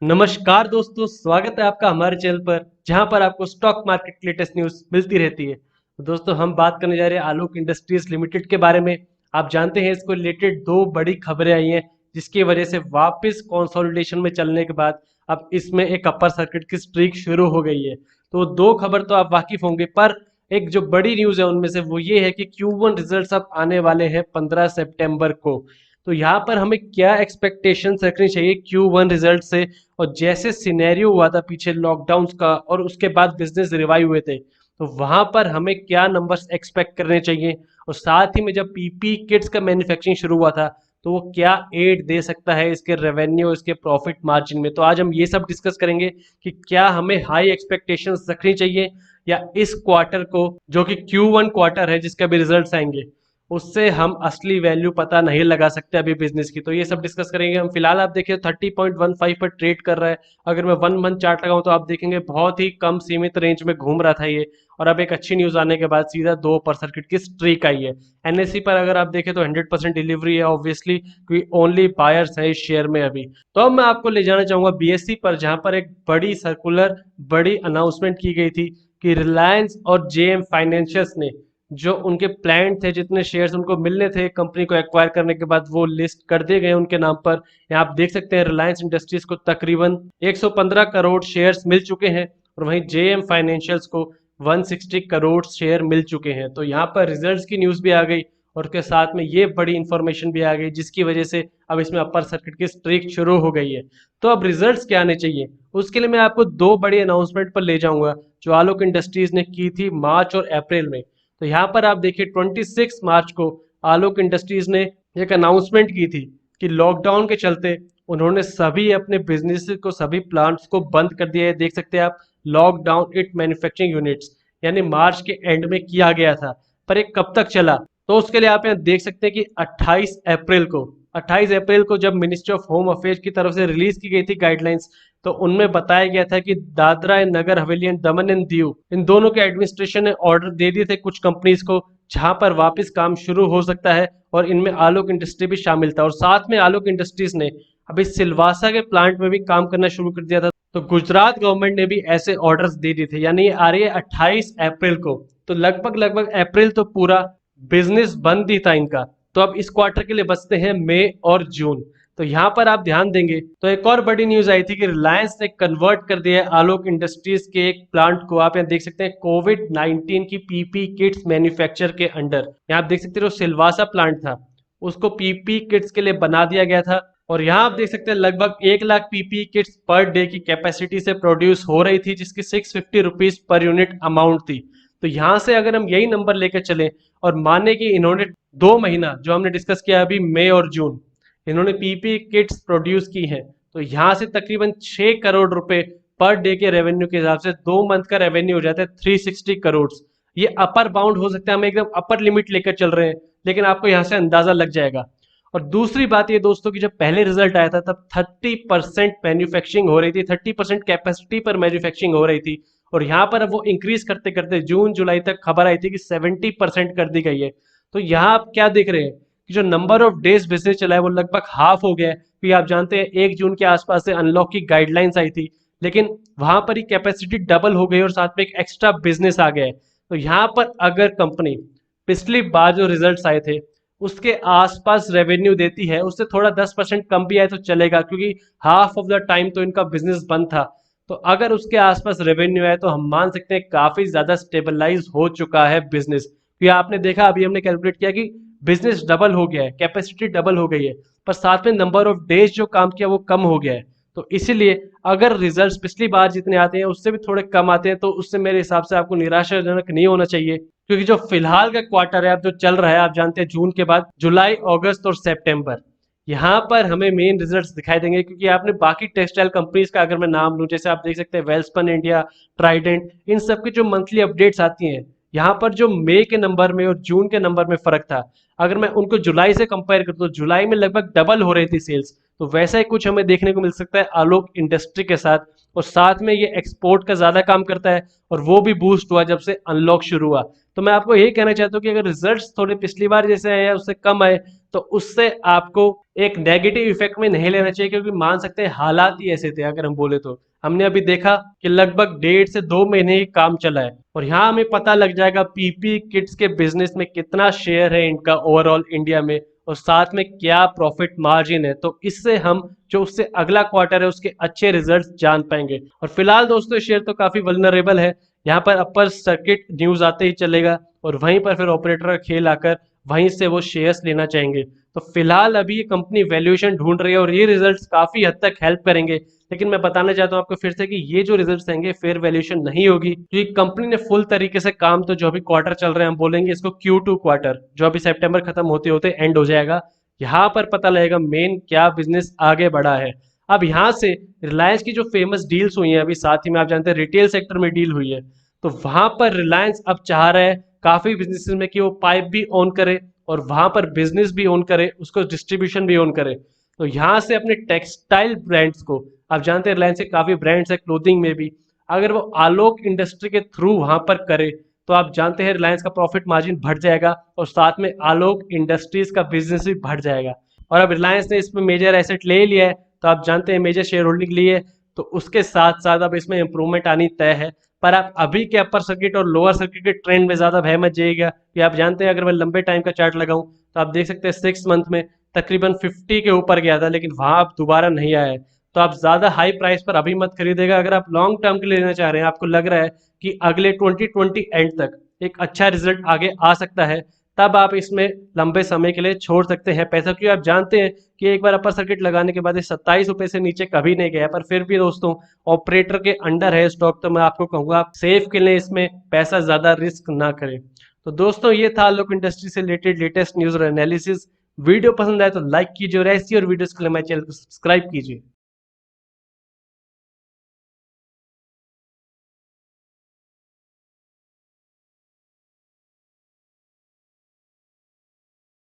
नमस्कार दोस्तों, स्वागत है आपका हमारे चैनल पर जहां पर आपको स्टॉक मार्केट की लेटेस्ट न्यूज़ मिलती रहती है। तो दोस्तों हम बात करने जा रहे हैं आलोक इंडस्ट्रीज लिमिटेड के बारे में। आप जानते हैं इसको रिलेटेड दो बड़ी खबरें आई हैं जिसकी वजह से वापस कंसोलिडेशन में चलने के बाद अब इसमें एक अपर सर्किट की स्ट्रीक शुरू हो गई है। तो दो खबर तो आप वाकिफ होंगे, पर एक जो बड़ी न्यूज़ है उनमें से वो ये है कि Q1 रिजल्ट्स अब आने वाले हैं 15 सितंबर को। तो यहाँ पर हमें क्या एक्सपेक्टेशंस रखनी चाहिए Q1 रिजल्ट से, और जैसे सिनेरियो हुआ था पीछे लॉकडाउन का और उसके बाद बिजनेस रिवाइव हुए थे, तो वहां पर हमें क्या नंबर्स एक्सपेक्ट करने चाहिए। और साथ ही में जब पीपी किट्स का मैन्युफैक्चरिंग शुरू हुआ था तो वो क्या एड दे सकता है इसके रेवेन्यू, इसके प्रॉफिट मार्जिन में। तो आज हम ये सब डिस्कस करेंगे कि क्या हमें हाई एक्सपेक्टेशंस रखनी चाहिए या इस क्वार्टर को, जो कि Q1 क्वार्टर है जिसके अभी रिजल्ट्स आएंगे, उससे हम असली वैल्यू पता नहीं लगा सकते अभी बिजनेस की। तो ये सब डिस्कस करेंगे हम। फिलहाल आप देखिए 30.15 पर ट्रेड कर रहा है। अगर मैं 1 मंथ चार्ट लगाऊं तो आप देखेंगे बहुत ही कम सीमित रेंज में घूम रहा था ये, और अब एक अच्छी न्यूज आने के बाद सीधा 2 पर सर्किट की स्ट्रीक आई है। एनएससी पर अगर आप देखें तो 100% डिलीवरी है ऑब्वियसली, क्योंकि ओनली बायर्स है इस शेयर में अभी। तो अब मैं आपको ले जाना चाहूंगा बीएससी पर, जहां पर एक बड़ी सर्कुलर, बड़ी अनाउंसमेंट की गई थी कि रिलायंस और जेएम फाइनेंशियल्स ने जो उनके प्लान थे, जितने शेयर्स उनको मिलने थे कंपनी को एक्वायर करने के बाद, वो लिस्ट कर दिए गए उनके नाम पर। यहाँ आप देख सकते हैं रिलायंस इंडस्ट्रीज को तकरीबन 115 करोड़ शेयर्स मिल चुके हैं, और वहीं जेएम फाइनेंशियल्स को 160 करोड़ शेयर मिल चुके हैं। तो यहाँ पर रिजल्ट्स की न्यूज़ भी आ गई और उसके साथ में ये बड़ी इंफॉर्मेशन भी आ गई, जिसकी वजह से अब इसमें अपर सर्किट की स्ट्रीक शुरू हो गई है। तो अब रिजल्ट्स क्या आने चाहिए, उसके लिए मैं आपको दो बड़ी अनाउंसमेंट पर ले जाऊंगा जो आलोक इंडस्ट्रीज ने की थी मार्च और अप्रैल में। तो यहाँ पर आप देखिए 26 मार्च को आलोक इंडस्ट्रीज ने एक अनाउंसमेंट की थी कि लॉकडाउन के चलते उन्होंने सभी अपने बिजनेस को, सभी प्लांट्स को बंद कर दिया है। देख सकते हैं आप, लॉकडाउन इट मैन्युफैक्चरिंग यूनिट्स, यानी मार्च के एंड में किया गया था। पर ये कब तक चला, तो उसके लिए आप यहाँ देख सकते हैं कि 28 अप्रैल को जब मिनिस्ट्री ऑफ होम अफेयर्स की तरफ से रिलीज की गई थी गाइडलाइंस, तो उनमें बताया गया था कि Dadra and Nagar Haveli and Daman and Diu, इन दोनों के एडमिनिस्ट्रेशन ने ऑर्डर दे दिए थे कुछ कंपनीज को, जहां पर वापस काम शुरू हो सकता है, और इनमें आलोक इंडस्ट्री भी शामिल था। और साथ में आलोक इंडस्ट्रीज ने अभी सिलवासा के प्लांट में भी काम करना शुरू कर दिया था। तो गुजरात गवर्नमेंट ने भी ऐसे ऑर्डर्स दे दिए थे, यानी ये आ रही है 28 अप्रैल को। तो लगभग लगभग अप्रैल तो पूरा बिजनेस बंद ही था इनका। तो अब इस क्वार्टर के लिए बचते हैं मई और जून। तो यहाँ पर आप ध्यान देंगे तो एक और बड़ी न्यूज आई थी कि रिलायंस ने कन्वर्ट कर दिया है आलोक इंडस्ट्रीज के एक प्लांट को, आप यहाँ देख सकते हैं, कोविड-19 की पीपी किट्स मैन्युफैक्चर के अंडर। यहाँ आप देख सकते हैं जो सिलवासा प्लांट था उसको पीपी किट्स के लिए बना दिया गया था। और यहाँ आप देख सकते हैं लगभग 1 lakh PP kits per day की कैपेसिटी से प्रोड्यूस हो रही थी, जिसकी 650 रुपीज पर यूनिट अमाउंट थी। तो यहाँ से अगर हम यही नंबर लेकर चले और माने कि इन्होंने 2 महीना जो हमने डिस्कस किया अभी मई और जून, इन्होंने पीपी किट्स प्रोड्यूस की हैं, तो यहाँ से तकरीबन 6 करोड़ रुपए पर डे के रेवेन्यू के हिसाब से 2 मंथ का रेवेन्यू हो जाता है 360 करोड़। ये अपर बाउंड हो सकता है, हम एकदम अपर लिमिट लेकर चल रहे हैं, लेकिन आपको यहाँ से अंदाजा लग जाएगा। और दूसरी बात ये दोस्तों कि जब पहले रिजल्ट आया था तब 30% मैन्युफैक्चरिंग हो रही थी, 30% कैपेसिटी पर मैन्युफैक्चरिंग हो रही थी। और यहाँ पर अब वो इंक्रीज करते करते जून जुलाई तक खबर आई थी कि 70% कर दी गई है। तो यहाँ आप क्या देख रहे हैं कि जो नंबर ऑफ डेज बिजनेस चला है वो लगभग हाफ हो गया है, क्योंकि आप जानते हैं 1 जून के आसपास से अनलॉक की गाइडलाइंस आई थी, लेकिन वहां पर ही कैपेसिटी डबल हो गई और साथ में एक एक्स्ट्रा बिजनेस आ गया है। तो यहाँ पर अगर कंपनी पिछली बार जो रिजल्ट्स आए थे उसके आसपास रेवेन्यू देती है, उससे थोड़ा 10% कम भी आए तो चलेगा, क्योंकि हाफ ऑफ द टाइम तो इनका बिजनेस बंद था। तो अगर उसके आसपास रेवेन्यू है तो हम मान सकते हैं काफी ज्यादा स्टेबलाइज हो चुका है बिजनेस। क्योंकि आपने देखा, अभी हमने कैलकुलेट किया कि बिजनेस डबल हो गया है, कैपेसिटी डबल हो गई है, पर साथ में नंबर ऑफ डेज जो काम किया वो कम हो गया है। तो इसीलिए अगर रिजल्ट्स पिछली बार जितने आते हैं उससे भी थोड़े कम आते हैं तो उससे मेरे हिसाब से आपको निराशाजनक नहीं होना चाहिए, क्योंकि जो फिलहाल का क्वार्टर है अब जो चल रहा है, आप जानते हैं जून के बाद जुलाई, अगस्त और सितंबर, यहाँ पर हमें मेन रिजल्ट्स दिखाई देंगे। क्योंकि आपने बाकी टेक्सटाइल कंपनीज का अगर मैं नाम लूं, जैसे आप देख सकते हैं वेल्सपन इंडिया, ट्राइडेंट, इन सब की जो मंथली अपडेट्स आती हैं, यहाँ पर जो मई के नंबर में और जून के नंबर में फर्क था, अगर मैं उनको जुलाई से कंपेयर करूँ तो जुलाई में लगभग डबल हो रही थी सेल्स। तो वैसा ही कुछ हमें देखने को मिल सकता है आलोक इंडस्ट्री के साथ। और साथ में ये एक्सपोर्ट का ज्यादा काम करता है, और वो भी बूस्ट हुआ जब से अनलॉक शुरू हुआ। तो मैं आपको यही कहना चाहता हूँ कि अगर रिजल्ट्स थोड़े पिछली बार जैसे आए या उससे कम आए तो उससे आपको एक नेगेटिव इफेक्ट में नहीं लेना चाहिए, क्योंकि मान सकते हैं हालात ही ऐसे थे। अगर हम बोले तो हमने अभी देखा कि लगभग 1.5 से 2 महीने ही काम चला है, और यहाँ हमें पता लग जाएगा पीपी किट्स के बिजनेस में कितना शेयर है इनका ओवरऑल इंडिया में, और साथ में क्या प्रॉफिट मार्जिन है। तो इससे हम जो उससे अगला क्वार्टर है उसके अच्छे रिजल्ट्स जान पाएंगे। और फिलहाल दोस्तों शेयर तो काफी वल्नरेबल है, यहाँ पर अपर सर्किट न्यूज आते ही चलेगा, और वहीं पर फिर ऑपरेटर का खेल आकर वहीं से वो शेयर्स लेना चाहेंगे। तो फिलहाल अभी ये कंपनी वैल्यूएशन ढूंढ रही है, और ये रिजल्ट्स काफी हद तक हेल्प करेंगे। लेकिन मैं बताना चाहता हूँ आपको फिर से कि ये जो रिजल्ट्स आएंगे फेयर वैल्यूएशन नहीं होगी, क्योंकि कंपनी ने फुल तरीके से काम, तो जो अभी क्वार्टर चल रहे हैं हम बोलेंगे इसको Q2 क्वार्टर, जो अभी सितंबर खत्म होते होते एंड हो जाएगा, यहाँ पर पता लगेगा मेन क्या बिजनेस आगे बढ़ा है। अब यहाँ से रिलायंस की जो फेमस डील्स हुई हैं, अभी साथ ही में आप जानते हैं रिटेल सेक्टर में डील हुई है, तो वहां पर रिलायंस अब चाह रहा है काफी बिजनेसेस में कि वो पाइप भी ओन करे और वहां पर बिजनेस भी ओन करे, उसको डिस्ट्रीब्यूशन भी ओन करे। तो यहाँ से अपने टेक्सटाइल ब्रांड्स को, आप जानते हैं रिलायंस के काफी ब्रांड्स है क्लोथिंग में भी, अगर वो आलोक इंडस्ट्री के थ्रू वहां पर करे तो आप जानते हैं रिलायंस का प्रॉफिट मार्जिन बढ़ जाएगा, और साथ में आलोक इंडस्ट्रीज का बिजनेस भी बढ़ जाएगा। और अब रिलायंस ने इसमें मेजर एसेट ले लिया है, तो आप जानते हैं मेजर शेयर होल्डिंग ली है, तो उसके साथ साथ अब इसमें इंप्रूवमेंट आनी तय है। पर आप अभी के अपर सर्किट और लोअर सर्किट के ट्रेंड में ज्यादा भय मत जाइएगा, कि आप जानते हैं अगर मैं लंबे टाइम का चार्ट लगाऊं तो आप देख सकते हैं 6 मंथ में तकरीबन 50 के ऊपर गया था, लेकिन वहां आप दोबारा नहीं आया है। तो आप ज्यादा हाई प्राइस पर अभी मत खरीदेगा। अगर आप लॉन्ग टर्म के लिए लेना चाह रहे हैं, आपको लग रहा है कि अगले 2020 एंड तक एक अच्छा रिजल्ट आगे आ सकता है, तब आप इसमें लंबे समय के लिए छोड़ सकते हैं पैसा, क्योंकि आप जानते हैं कि एक बार अपर सर्किट लगाने के बाद ये 27 रुपए से नीचे कभी नहीं गया। पर फिर भी दोस्तों ऑपरेटर के अंडर है स्टॉक, तो मैं आपको कहूंगा आप सेफ के लिए इसमें पैसा ज्यादा रिस्क ना करें। तो दोस्तों ये था आलोक इंडस्ट्री से रिलेटेड लेटेस्ट न्यूज और एनालिसिस। वीडियो पसंद आए तो लाइक कीजिए, और ऐसी और वीडियोस के लिए मेरे चैनल को सब्सक्राइब कीजिए।